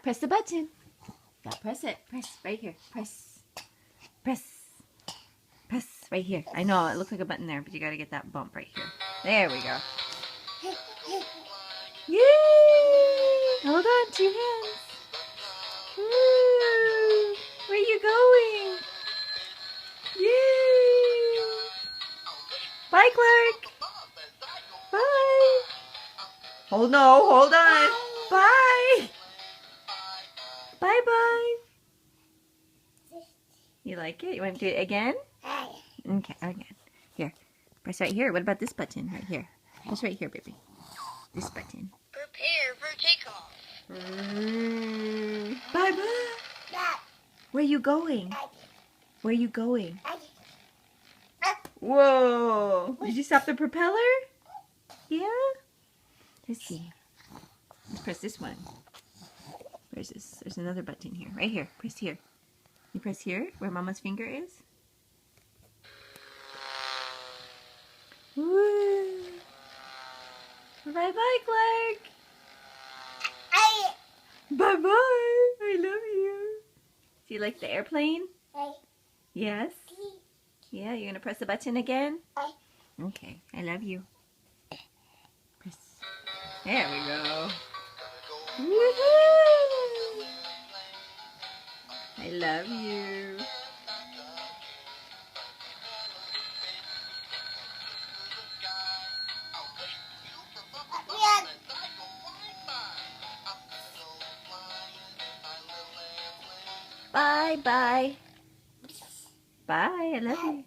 Press the button. Yeah, press it. Press right here. Press. Press. Press right here. I know it looks like a button there, but you gotta get that bump right here. There we go. Yay! Hold on, 2 hands. Woo! Where are you going? Yay! Bye, Clark. Bye. Hold on. Bye. Bye-bye. You like it? You want to do it again? Okay, again. Here. Press right here. What about this button right here? Press right here, baby. This button. Prepare for takeoff. Bye-bye. Where are you going? Where are you going? Whoa! Did you stop the propeller? Yeah? Let's see. Let's press this one. Where's this? There's another button here. Right here. Press here. You press here, where Mama's finger is. Woo! Bye-bye, Clark! Bye-bye! I love you. Do you like the airplane? Yes? Yeah, you're gonna press the button again? Okay, I love you. Press. There we go. Woohoo! I love you. Bye, bye. Bye, I love you.